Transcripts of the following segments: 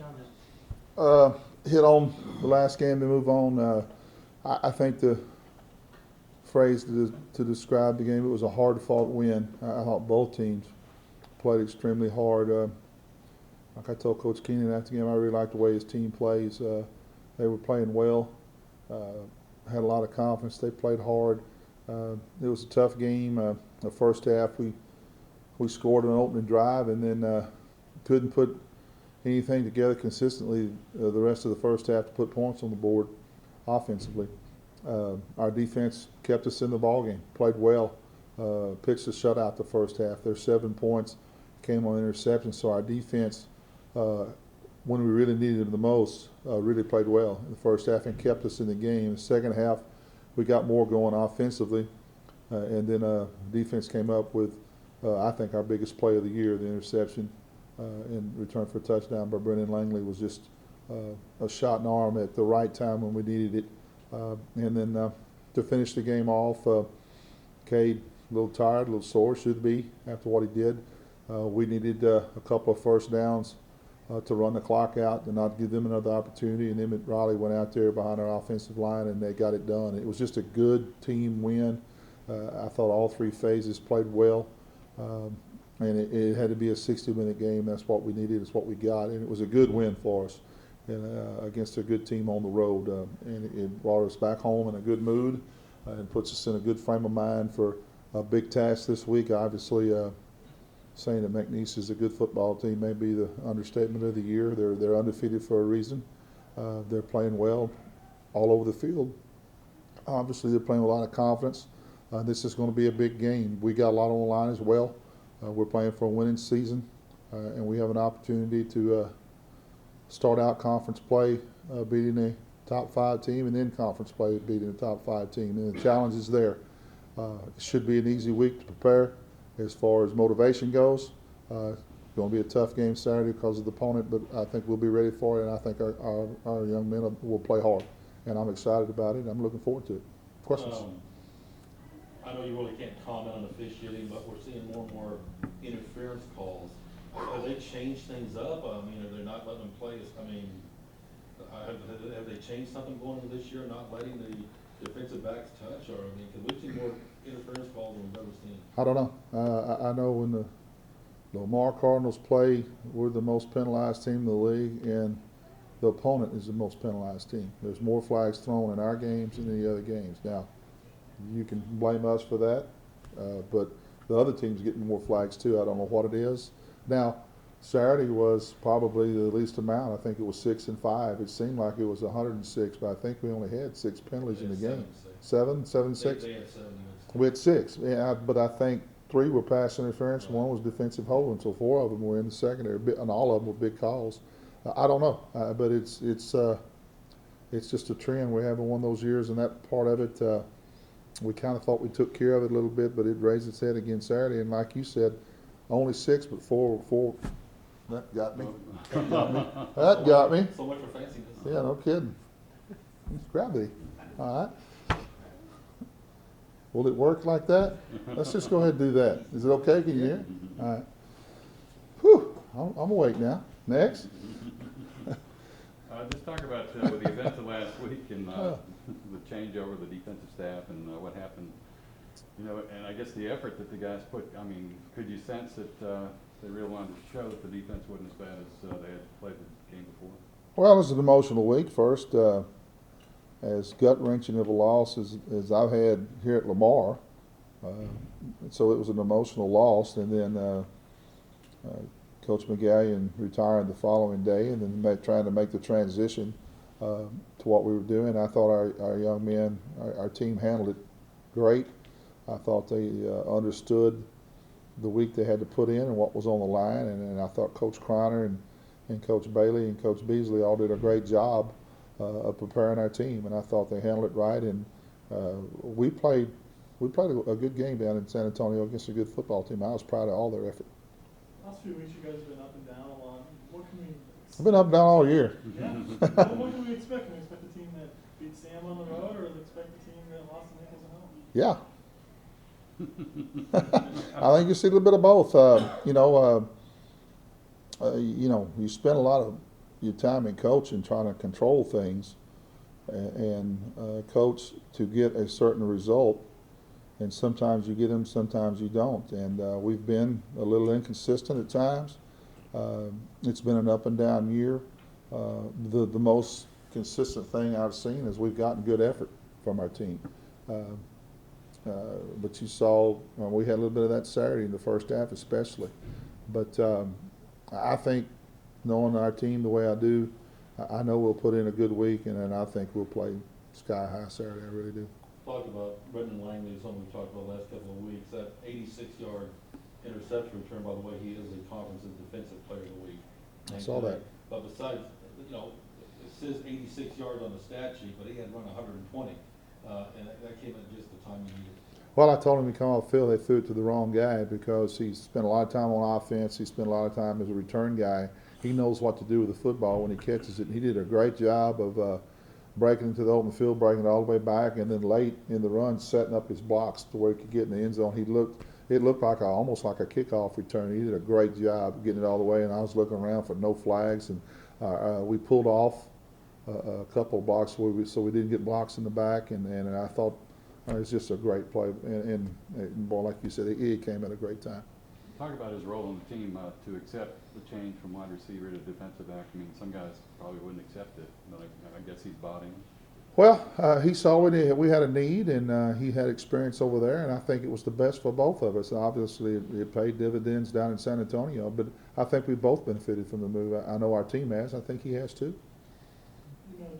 comment. Hit on the last game to move on. I think the phrase to describe the game, it was a hard-fought win. I thought both teams played extremely hard. Like I told Coach Keenan after the game, I really like the way his team plays. They were playing well, had a lot of confidence. They played hard. It was a tough game. The first half, we scored an opening drive and then couldn't put anything together consistently the rest of the first half to put points on the board offensively. Our defense kept us in the ballgame, played well, pitched a shutout the first half. Their 7 points came on interception, so our defense, when we really needed them the most, really played well in the first half and kept us in the game. In the second half, we got more going offensively, and then defense came up with, I think, our biggest play of the year, the interception in return for a touchdown by Brendan Langley was just a shot in the arm at the right time when we needed it. And then to finish the game off, Cade, a little tired, a little sore, should be, after what he did. We needed a couple of first downs to run the clock out and not give them another opportunity. And Emmett Riley went out there behind our offensive line, and they got it done. It was just a good team win. I thought all three phases played well. And it had to be a 60-minute game. That's what we needed. It's what we got. And it was a good win for us and against a good team on the road. And it brought us back home in a good mood and puts us in a good frame of mind for a big task this week. Obviously, saying that McNeese is a good football team may be the understatement of the year. They're undefeated for a reason. They're playing well all over the field. Obviously, they're playing with a lot of confidence. This is going to be a big game. We got a lot on the line as well. We're playing for a winning season, and we have an opportunity to start out conference play beating a top 5 team, and then conference play beating a top 5 team. And the challenge is there. It should be an easy week to prepare as far as motivation goes. It's going to be a tough game Saturday because of the opponent, but I think we'll be ready for it, and I think our young men will play hard. And I'm excited about it. I'm looking forward to it. Questions? I know you really can't comment on officiating, but we're seeing more and more interference calls. Have they changed things up? I mean, are they not letting them play? I mean, have they changed something going into this year, not letting the defensive backs touch? Or, I mean, because we've seen more interference calls than we've ever seen. I don't know. I know when the Lamar Cardinals play, we're the most penalized team in the league, and the opponent is the most penalized team. There's more flags thrown in our games than any other games. Now, you can blame us for that, but the other team's getting more flags too. I don't know what it is. Now, Saturday was probably the least amount. I think it was 6 and 5. It seemed like it was 106, but I think we only had 6 penalties in the game. 7, 6. They had 7. We had 6, yeah, but I think 3 were pass interference. Right. 1 was defensive holding, so 4 of them were in the secondary, and all of them were big calls. I don't know, but it's just a trend. We haven't won those years, and that part of it. We kind of thought we took care of it a little bit, but it raised its head again Saturday. And like you said, only 6, but 4. That got me. That got me. So much for fanciness. Yeah, no kidding. It's gravity. All right. Will it work like that? Let's just go ahead and do that. Is it okay? Can you hear? All right. Whew. I'm awake now. Next. Just talk about with the events of last week and the changeover of the defensive staff and what happened. You know, and I guess the effort that the guys put. I mean, could you sense that they really wanted to show that the defense wasn't as bad as they had played the game before? Well, it was an emotional week. First, as gut-wrenching of a loss as I've had here at Lamar, so it was an emotional loss. And then Coach McGallion retired the following day, and then trying to make the transition to what we were doing. I thought our young men, our team handled it great. I thought they understood the week they had to put in and what was on the line, and I thought Coach Kreiner and Coach Bailey and Coach Beasley all did a great job of preparing our team, and I thought they handled it right. And we played a good game down in San Antonio against a good football team. I was proud of all their effort. Last few weeks, you guys have been up and down a lot. What can we expect? I've been up and down all year. Yeah. What can we expect? Can we expect a team that beat Sam on the road, or expect a team that lost to Nichols at home? Yeah. I think you see a little bit of both. You spend a lot of your time in coaching trying to control things and coach to get a certain result. And sometimes you get them, sometimes you don't. And we've been a little inconsistent at times. It's been an up and down year. The most consistent thing I've seen is we've gotten good effort from our team. But you saw we had a little bit of that Saturday in the first half especially. But I think knowing our team the way I do, I know we'll put in a good week, and then I think we'll play sky high Saturday. I really do. Talked about Brendan Langley, something we've talked about the last couple of weeks. That 86-yard interception return, by the way, he is the conference's defensive player of the week. I saw that. But besides, it says 86 yards on the stat sheet, but he had run 120, and that came at just the time he needed. Well, I told him to come off the field. They threw it to the wrong guy because he spent a lot of time on offense. He spent a lot of time as a return guy. He knows what to do with the football when he catches it. And he did a great job of breaking into the open field, breaking it all the way back, and then late in the run setting up his blocks to where he could get in the end zone. It looked like almost like a kickoff return. He did a great job getting it all the way, and I was looking around for no flags, and we pulled off a couple of blocks so we didn't get blocks in the back, and I thought it's just a great play, and boy, like you said, he came at a great time. Talk about his role on the team to accept the change from wide receiver to defensive back. I mean, some guys probably wouldn't accept it, but I guess he's bought in. Well, he saw we had a need, and he had experience over there, and I think it was the best for both of us. Obviously, it paid dividends down in San Antonio, but I think we both benefited from the move. I know our team has. I think he has too.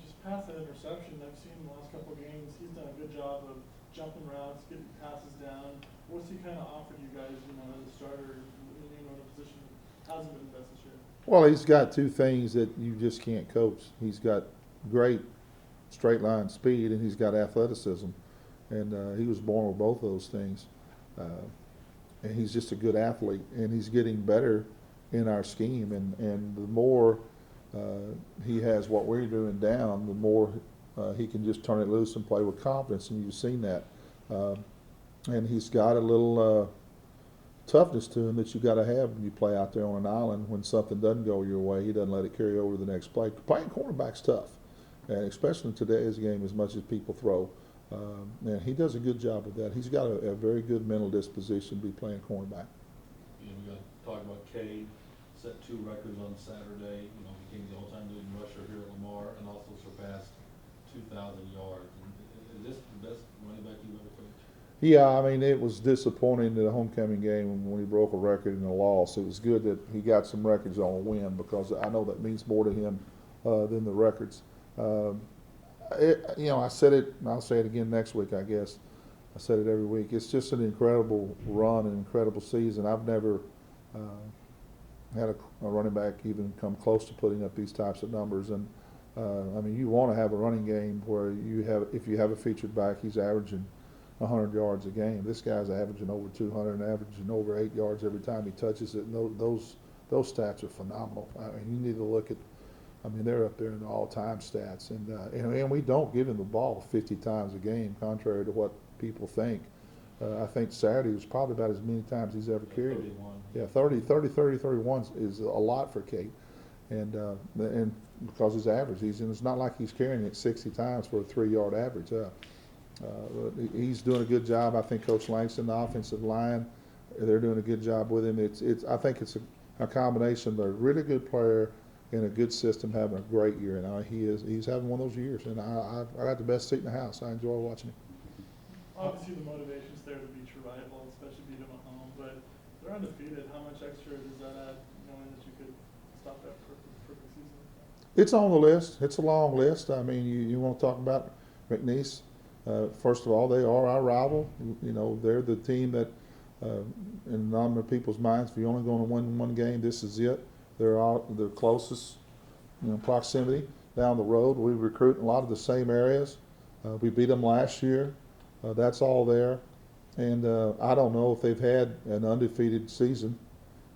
Just past that interception, I've seen the last couple of games, he's done a good job of jumping routes, getting passes down. What's he kind of offered you guys, as a starter, in a position that hasn't been the best this year? Well, He's got two things that you just can't coach. He's got great straight line speed, and he's got athleticism, and he was born with both of those things. And he's just a good athlete, and he's getting better in our scheme. And the more he has what we're doing down, the more he can just turn it loose and play with confidence, and you've seen that. And he's got a little toughness to him that you got to have when you play out there on an island. When something doesn't go your way, he doesn't let it carry over to the next play. Playing cornerback's tough, and especially in today's game, as much as people throw. And he does a good job with that. He's got a very good mental disposition to be playing cornerback. We got to talk about Cade. Set 2 records on Saturday. Became the all-time leading rusher here at Lamar, and also surpassed 2,000 yards. Is this the best running back you've ever coached? Yeah, I mean, it was disappointing in the homecoming game when he broke a record in a loss. It was good that he got some records on a win, because I know that means more to him than the records. I said it, and I'll say it again next week, I guess. I said it every week. It's just an incredible run, an incredible season. I've never had a running back even come close to putting up these types of numbers. And you want to have a running game where if you have a featured back, he's averaging 100 yards a game. This guy's averaging over 200 and averaging over 8 yards every time he touches it. And those stats are phenomenal. You need to look at. They're up there in the all-time stats, and we don't give him the ball 50 times a game, contrary to what people think. I think Saturday was probably about as many times he's ever carried it. 31. Yeah, 31 is a lot for Kate, and because his average, it's not like he's carrying it 60 times for a 3-yard average. He's doing a good job. I think Coach Langston, the offensive line, they're doing a good job with him. I think it's a combination of a really good player in a good system having a great year, and he's having one of those years, and I got the best seat in the house. I enjoy watching him. Obviously, the motivation's there to beat your rival, especially beat them at home, but they're undefeated. How much extra does that add, knowing that you could stop that perfect season? It's on the list. It's a long list. You want to talk about McNeese. First of all, they are our rival. They're the team that, in a number of people's minds, if you're only going to win one game, this is it. They're the closest, proximity down the road. We recruit in a lot of the same areas. We beat them last year. That's all there. And I don't know if they've had an undefeated season.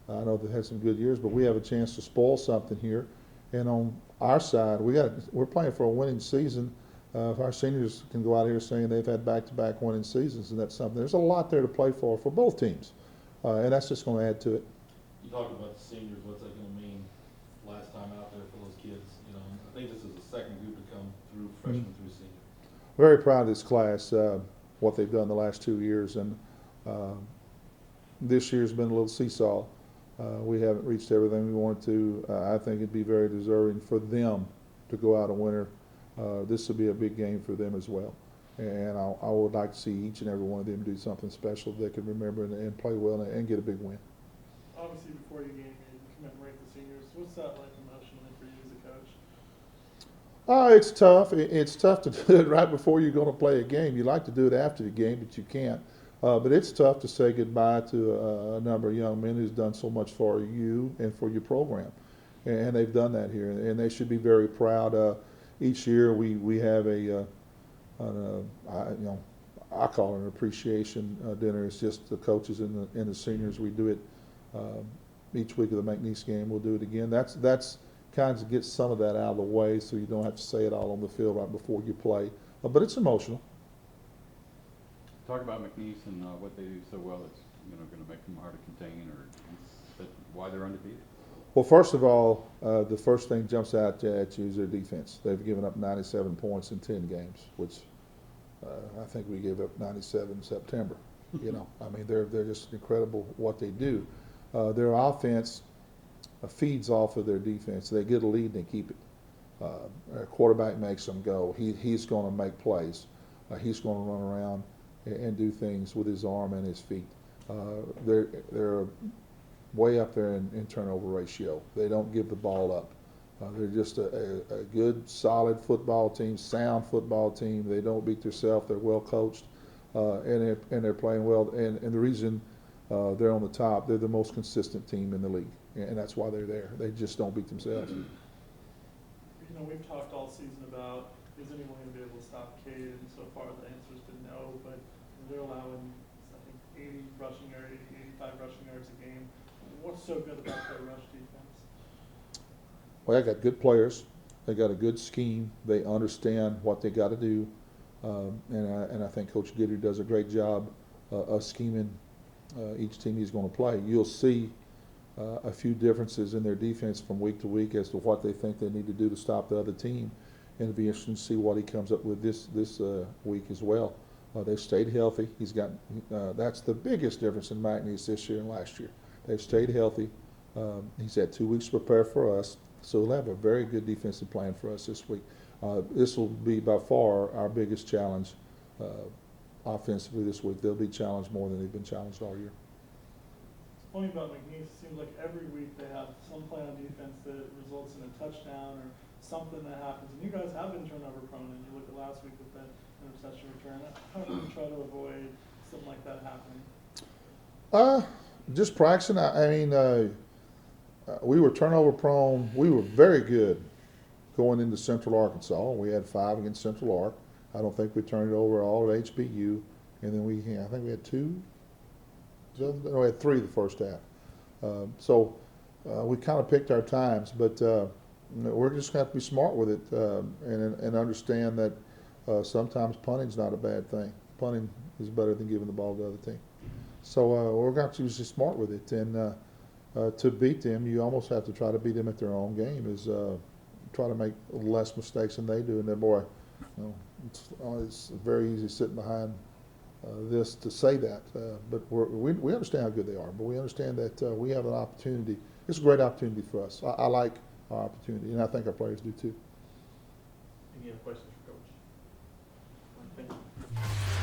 I know they've had some good years, but we have a chance to spoil something here. And on our side, we're playing for a winning season. If our seniors can go out here saying they've had back-to-back winning seasons, and that's something. There's a lot there to play for both teams, and that's just going to add to it. You talked about the seniors. What's that going to mean last time out there for those kids? very proud of this class, what they've done the last 2 years, and this year's been a little seesaw. We haven't reached everything we wanted to. I think it'd be very deserving for them to go out a winner. This will be a big game for them as well. And I would like to see each and every one of them do something special they can remember and play well and get a big win. Obviously, before your game, you commemorate the seniors. What's that like emotionally for you as a coach? It's tough. It's tough to do it right before you're going to play a game. You like to do it after the game, but you can't. But it's tough to say goodbye to a number of young men who's done so much for you and for your program. And they've done that here, and they should be very proud. Each year we have I call it an appreciation dinner. It's just the coaches and the seniors. We do it each week of the McNeese game. We'll do it again. That's kind of gets some of that out of the way, so you don't have to say it all on the field right before you play. But it's emotional. Talk about McNeese and what they do so well. It's going to make them hard to contain, or why they're undefeated. Well, first of all, the first thing jumps out at you is their defense. They've given up 97 points in 10 games, which I think we gave up 97 in September. I mean, they're just incredible what they do. Their offense feeds off of their defense. They get a lead and they keep it. Their quarterback makes them go. He's going to make plays. He's going to run around and do things with his arm and his feet. They're way up there in turnover ratio. They don't give the ball up. They're just a good, solid football team, sound football team. They don't beat themselves. They're well coached, and they're playing well. And the reason they're on the top, they're the most consistent team in the league, and that's why they're there. They just don't beat themselves. We've talked all season about is anyone going to be able to stop Cade, and so far the answer's been no. But they're allowing, I think, 80 rushing yards, 85 rushing yards a game. What's so good about their rush defense? Well, they got good players. They got a good scheme. They understand what they got to do, and I think Coach Woodard does a great job of scheming each team he's going to play. You'll see a few differences in their defense from week to week as to what they think they need to do to stop the other team, and it'll be interesting to see what he comes up with this week as well. They've stayed healthy. He's got that's the biggest difference in McNeese this year and last year. They've stayed healthy. He's had 2 weeks to prepare for us, so he'll have a very good defensive plan for us this week. This will be by far our biggest challenge offensively this week. They'll be challenged more than they've been challenged all year. It's funny about McNeese. It seems like every week they have some play on defense that results in a touchdown or something that happens. And you guys have been turnover prone, and you look at last week with that interception return. How do you try to avoid something like that happening? Just practicing. I mean, we were turnover prone. We were very good going into Central Arkansas. We had 5 against Central Ark. I don't think we turned it over all at HBU. And then I think we had 2. No, we had 3 the first half. So we kind of picked our times, but we're just going to have to be smart with it and understand that sometimes punting's not a bad thing. Punting is better than giving the ball to the other team. So we're going to have to be smart with it. And to beat them, you almost have to try to beat them at their own game, is try to make less mistakes than they do. And then, boy, it's very easy sitting behind this to say that. But we understand how good they are. But we understand that we have an opportunity. It's a great opportunity for us. I like our opportunity, and I think our players do too. Any other questions for Coach? Thank you.